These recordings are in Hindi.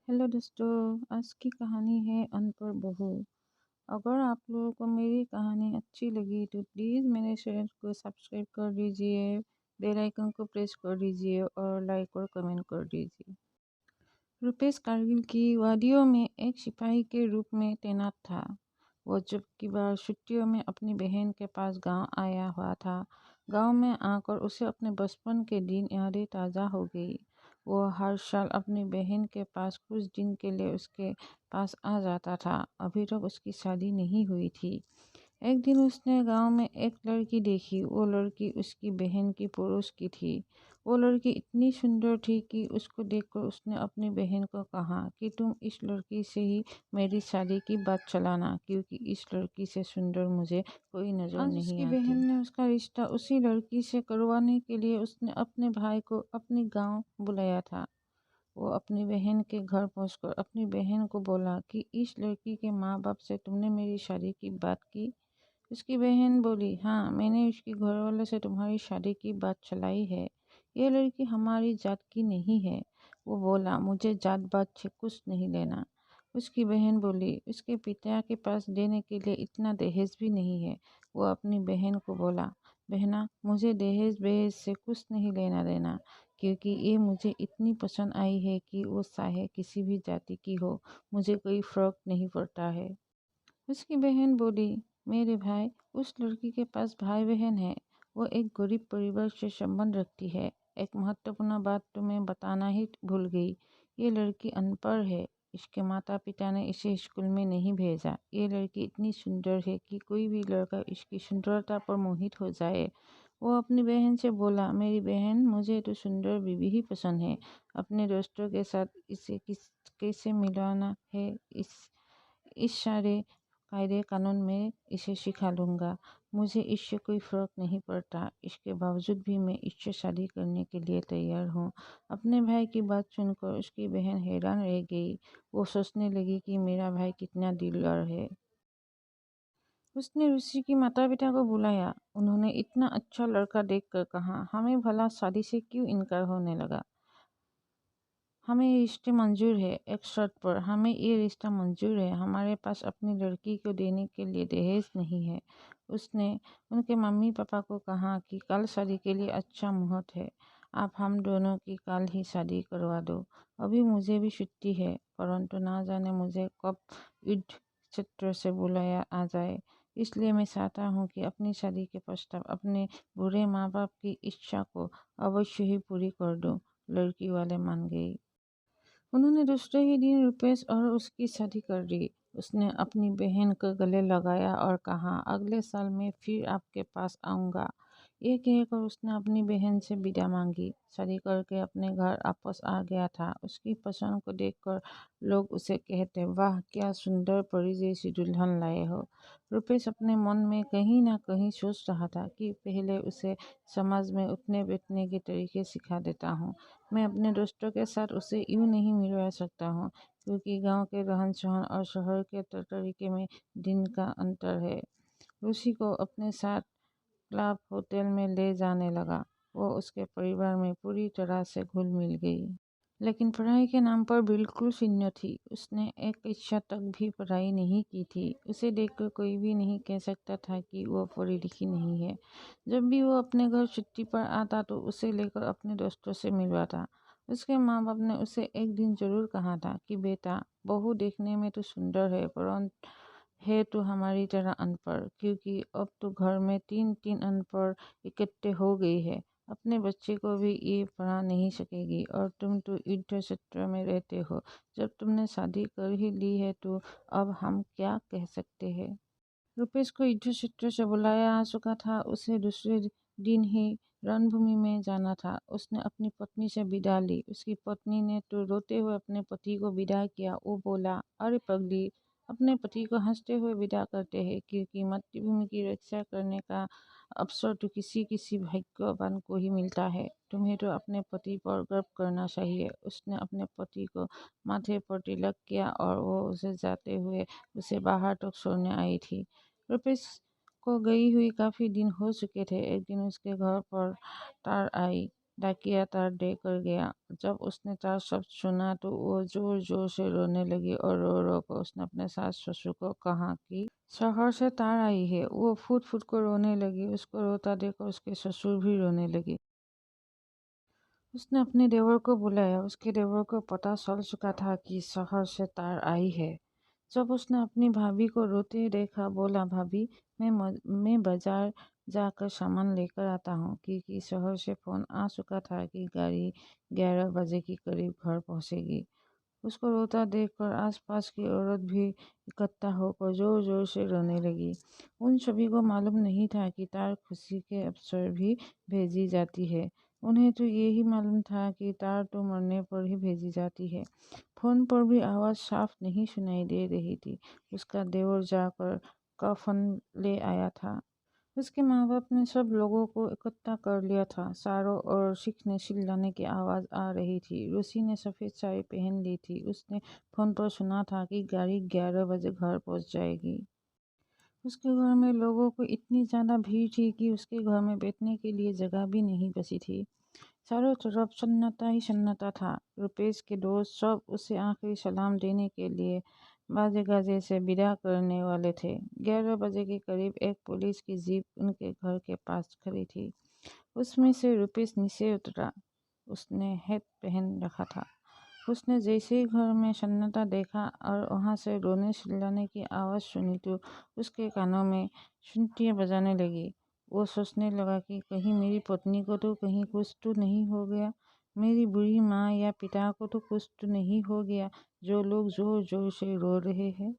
हेलो दोस्तों। आज की कहानी है अनपढ़ बहू। अगर आप लोगों को मेरी कहानी अच्छी लगी तो प्लीज़ मेरे चैनल को सब्सक्राइब कर दीजिए, बेल आइकन को प्रेस कर दीजिए और लाइक और कमेंट कर दीजिए। रुपेश कारगिल की वादियों में एक सिपाही के रूप में तैनात था। वो जब की बार छुट्टियों में अपनी बहन के पास गांव आया हुआ था। गांव में आकर उसे अपने बचपन के दिन यादें ताज़ा हो गई। वो हर साल अपनी बहन के पास कुछ दिन के लिए उसके पास आ जाता था। अभी तक उसकी शादी नहीं हुई थी। एक दिन उसने गांव में एक लड़की देखी। वो लड़की उसकी बहन की पड़ोस की थी। वो लड़की इतनी सुंदर थी कि उसको देखकर उसने अपनी बहन को कहा कि तुम इस लड़की से ही मेरी शादी की बात चलाना, क्योंकि इस लड़की से सुंदर मुझे कोई नज़र आज नहीं उसकी आती। बहन ने उसका रिश्ता उसी लड़की से करवाने के लिए उसने अपने भाई को अपने गांव बुलाया था। वो अपनी बहन के घर पहुंचकर अपनी बहन को बोला कि इस लड़की के माँ बाप से तुमने मेरी शादी की बात की। उसकी बहन बोली, हाँ, मैंने उसके घर वालों से तुम्हारी शादी की बात चलाई है। ये लड़की हमारी जात की नहीं है। वो बोला, मुझे जात बात से कुछ नहीं लेना। उसकी बहन बोली, उसके पिता के पास देने के लिए इतना दहेज भी नहीं है। वो अपनी बहन को बोला, बहना, मुझे दहेज बहेज से कुछ नहीं लेना देना, क्योंकि ये मुझे इतनी पसंद आई है कि वो चाहे किसी भी जाति की हो, मुझे कोई फर्क नहीं पड़ता है। उसकी बहन बोली, मेरे भाई, उस लड़की के पास भाई बहन है। वो एक गरीब परिवार से संबंध रखती है। एक महत्वपूर्ण बात तो मैं बताना ही भूल गई। ये लड़की अनपढ़ है। इसके माता पिता ने इसे स्कूल में नहीं भेजा। ये लड़की इतनी सुंदर है कि कोई भी लड़का इसकी सुंदरता पर मोहित हो जाए। वो अपनी बहन से बोला, मेरी बहन, मुझे तो सुंदर बीवी ही पसंद है। अपने दोस्तों के साथ इसे कैसे मिलाना है, इस सारे कायदे कानून में इसे सिखा लूँगा। मुझे इससे कोई फ़र्क नहीं पड़ता। इसके बावजूद भी मैं इससे शादी करने के लिए तैयार हूँ। अपने भाई की बात सुनकर उसकी बहन हैरान रह गई। वो सोचने लगी कि मेरा भाई कितना दिलदार है। उसने ऋषि की माता पिता को बुलाया। उन्होंने इतना अच्छा लड़का देखकर कहा, हमें भला शादी से क्यों इनकार होने लगा। हमें ये रिश्ते मंजूर है, एक शर्त पर। हमें ये रिश्ता मंजूर है। हमारे पास अपनी लड़की को देने के लिए दहेज नहीं है। उसने उनके मम्मी पापा को कहा कि कल शादी के लिए अच्छा मुहूर्त है। आप हम दोनों की कल ही शादी करवा दो। अभी मुझे भी छुट्टी है, परंतु ना जाने मुझे कब युद्ध क्षेत्र से बुलाया आ जाए। इसलिए मैं चाहता हूँ कि अपनी शादी के प्रस्ताव अपने बूढ़े माँ बाप की इच्छा को अवश्य ही पूरी कर दूँ। लड़की वाले मान गई। उन्होंने दूसरे ही दिन रुपेश और उसकी शादी कर दी। उसने अपनी बहन को गले लगाया और कहा, अगले साल मैं फिर आपके पास आऊँगा। ये कहकर उसने अपनी बहन से विदा मांगी। शादी करके अपने घर वापस आ गया था। उसकी पसंद को देखकर लोग उसे कहते, वाह, क्या सुंदर परी जैसी दुल्हन लाए हो। रुपेश अपने मन में कहीं ना कहीं सोच रहा था कि पहले उसे समाज में उठने बैठने के तरीके सिखा देता हूँ। मैं अपने दोस्तों के साथ उसे यूँ नहीं मिलवा सकता हूँ, क्योंकि गांव के रहन सहन और शहर के तरीके में दिन का अंतर है। ऋषि को अपने साथ क्लब होटल में ले जाने लगा। वो उसके परिवार में पूरी तरह से घुल मिल गई, लेकिन पढ़ाई के नाम पर बिल्कुल शून्य थी। उसने एक कक्षा तक भी पढ़ाई नहीं की थी। उसे देखकर कोई भी नहीं कह सकता था कि वो पढ़ी लिखी नहीं है। जब भी वो अपने घर छुट्टी पर आता तो उसे लेकर अपने दोस्तों से मिलवाता। उसके माँ बाप ने उसे एक दिन जरूर कहा था कि बेटा, बहू देखने में तो सुंदर है, परंतु है तो हमारी तरह अनपढ़, क्योंकि अब तो घर में तीन तीन अनपढ़ इकट्ठे हो गई है। अपने बच्चे को भी ये पढ़ा नहीं सकेगी, और तुम तो युद्ध क्षेत्र में रहते हो। जब तुमने शादी कर ही ली है तो अब हम क्या कह सकते हैं। रुपेश को युद्ध क्षेत्र से बुलाया आ चुका था। उसे दूसरे दिन ही रणभूमि में जाना था। उसने अपनी पत्नी से विदा ली। उसकी पत्नी ने तो रोते हुए अपने पति को विदा किया। वो बोला, अरे पगली, अपने पति को हंसते हुए विदा करते हैं, क्योंकि मातृभूमि की रक्षा करने का अवसर तो किसी किसी भाग्यवान को ही मिलता है। तुम्हें तो अपने पति पर गर्व करना चाहिए। उसने अपने पति को माथे पर तिलक किया और वो उसे जाते हुए उसे बाहर तक छोड़ने आई थी। रुपेश को गई हुई काफ़ी दिन हो चुके थे। एक दिन उसके घर पर तार आई। डाकिया तार देकर गया। जब उसने तार शब्द सुना तो वो जोर जोर से रोने लगी और रो रो कर उसने अपने सास ससुर को कहा कि शहर से तार आई है। वो फूट फूट कर रोने लगी। उसको रोता देखकर उसके ससुर भी रोने लगे। उसने अपने देवर को बुलाया। उसके देवर को पता चल चुका था कि शहर से तार आई है। जब उसने अपनी भाभी को रोते देखा, बोला, भाभी, मैं बाजार जाकर सामान लेकर आता हूँ, क्योंकि शहर से फोन आ चुका था कि गाड़ी 11 बजे के करीब घर पहुँचेगी। उसको रोता देखकर आसपास की औरत भी इकट्ठा होकर जोर जोर से रोने लगी। उन सभी को मालूम नहीं था कि तार खुशी के अवसर भी भेजी जाती है। उन्हें तो यही मालूम था कि तार तो मरने पर ही भेजी जाती है। फोन पर भी आवाज़ साफ नहीं सुनाई दे रही थी। उसका देवर जाकर कफन ले आया था। उसके माँ बाप ने सब लोगों को इकट्ठा कर लिया था। चारों ओर चीखने चिल्लाने की आवाज़ आ रही थी। रूसी ने सफ़ेद साड़ी पहन ली थी। उसने फोन पर सुना था कि गाड़ी 11 बजे घर पहुंच जाएगी। उसके घर में लोगों को इतनी ज़्यादा भीड़ थी कि उसके घर में बैठने के लिए जगह भी नहीं बची थी। चारों तरफ सन्नाटा ही सन्नाटा था। रुपेश के दोस्त सब उसे आखिरी सलाम देने के लिए बाजे गाजे से विदा करने वाले थे। 11 बजे के करीब एक पुलिस की जीप उनके घर के पास खड़ी थी। उसमें से रुपेश नीचे उतरा। उसने हैट पहन रखा था। उसने जैसे ही घर में सन्नाटा देखा और वहाँ से रोने चिल्लाने की आवाज़ सुनी तो उसके कानों में घंटियाँ बजाने लगी। वो सोचने लगा कि कहीं मेरी पत्नी को तो कहीं कुछ तो नहीं हो गया, मेरी बुरी माँ या पिता को तो कुछ तो नहीं हो गया, जो लोग जोर जोर से रो रहे हैं।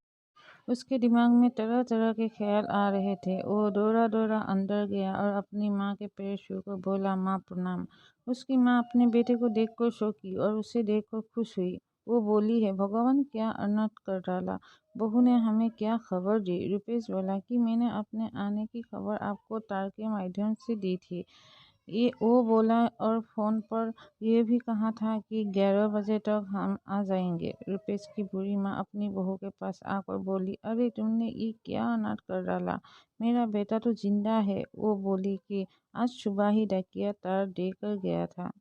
उसके दिमाग में तरह तरह के ख्याल आ रहे थे। वो दौड़ा दौड़ा अंदर गया और अपनी माँ के पैर छूकर बोला, माँ प्रणाम। उसकी माँ अपने बेटे को देखकर चौंकी और उसे देखकर खुश हुई। वो बोली है, भगवान क्या अनर्थ कर डाला। बहू ने हमें क्या खबर दी। रुपेश बोला कि मैंने अपने आने की खबर आपको तार के माध्यम से दी थी। ये वो बोला और फोन पर यह भी कहा था कि 11 बजे तक हम आ जाएंगे। रुपेश की बुरी माँ अपनी बहू के पास आकर बोली, अरे तुमने ये क्या अनाथ कर डाला, मेरा बेटा तो जिंदा है। वो बोली कि आज सुबह ही डाकिया तार देकर गया था।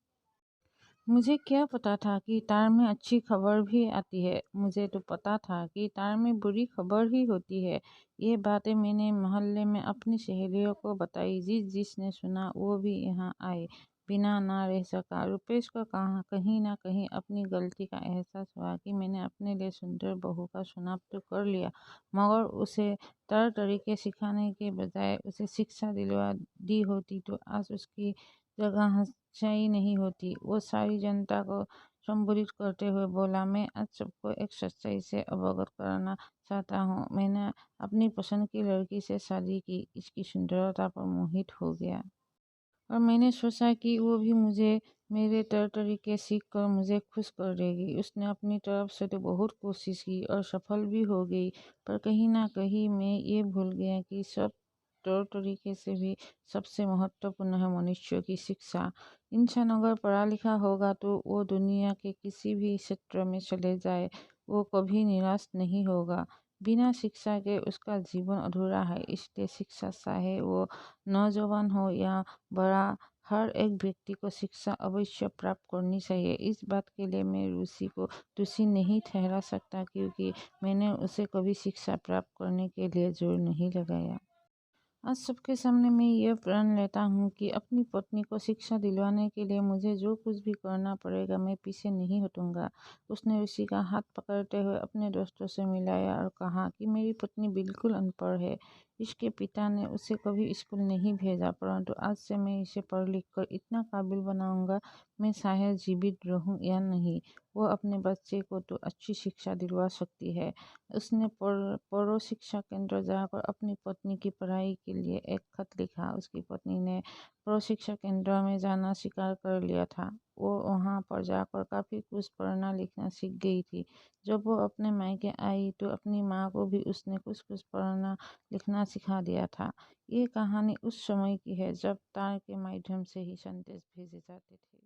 मुझे क्या पता था कि तार में अच्छी खबर भी आती है। मुझे तो पता था कि तार में बुरी खबर ही होती है। ये बातें मैंने मोहल्ले में अपनी सहेलियों को बताई। जिसने सुना वो भी यहाँ आए, बिना ना रह सका। रुपेश को कहीं ना कहीं अपनी गलती का एहसास हुआ कि मैंने अपने लिए सुंदर बहू का चुनाव तो कर लिया, मगर उसे तरह तरीके सिखाने के बजाय उसे शिक्षा दिलवा दी होती तो आज उसकी जगह सच्चाई नहीं होती। वो सारी जनता को संबोधित करते हुए बोला, मैं आज सबको एक सच्चाई से अवगत कराना चाहता हूँ। मैंने अपनी पसंद की लड़की से शादी की, इसकी सुंदरता पर मोहित हो गया और मैंने सोचा कि वो भी मुझे मेरे तरीके सीख कर मुझे खुश कर देगी। उसने अपनी तरफ से तो बहुत कोशिश की और सफल भी हो गई, पर कहीं ना कहीं मैं ये भूल गया कि सब तरीके से भी सबसे महत्वपूर्ण है मनुष्य की शिक्षा। इंसान अगर पढ़ा लिखा होगा तो वो दुनिया के किसी भी क्षेत्र में चले जाए, वो कभी निराश नहीं होगा। बिना शिक्षा के उसका जीवन अधूरा है। इसलिए शिक्षा, चाहे वो नौजवान हो या बड़ा, हर एक व्यक्ति को शिक्षा अवश्य प्राप्त करनी चाहिए। इस बात के लिए मैं रूसी को दोषी नहीं ठहरा सकता, क्योंकि मैंने उसे कभी शिक्षा प्राप्त करने के लिए जोर नहीं लगाया। आज सबके सामने मैं ये प्रण लेता हूँ कि अपनी पत्नी को शिक्षा दिलवाने के लिए मुझे जो कुछ भी करना पड़ेगा, मैं पीछे नहीं हटूंगा। उसने ऋषि का हाथ पकड़ते हुए अपने दोस्तों से मिलाया और कहा कि मेरी पत्नी बिल्कुल अनपढ़ है। इसके पिता ने उसे कभी स्कूल नहीं भेजा, परंतु आज से मैं इसे पढ़ लिख कर इतना काबिल बनाऊंगा, मैं शायद जीवित रहूं या नहीं, वो अपने बच्चे को तो अच्छी शिक्षा दिलवा सकती है। उसने पौरो शिक्षा केंद्र जाकर अपनी पत्नी की पढ़ाई के लिए एक खत लिखा। उसकी पत्नी ने पौरो शिक्षा केंद्र में जाना स्वीकार कर लिया था। वो वहाँ पर जाकर काफ़ी कुछ पढ़ना लिखना सीख गई थी। जब वो अपने मायके आई तो अपनी माँ को भी उसने कुछ कुछ पढ़ना लिखना सिखा दिया था। ये कहानी उस समय की है जब तार के माध्यम से ही संदेश भेजे जाते थे।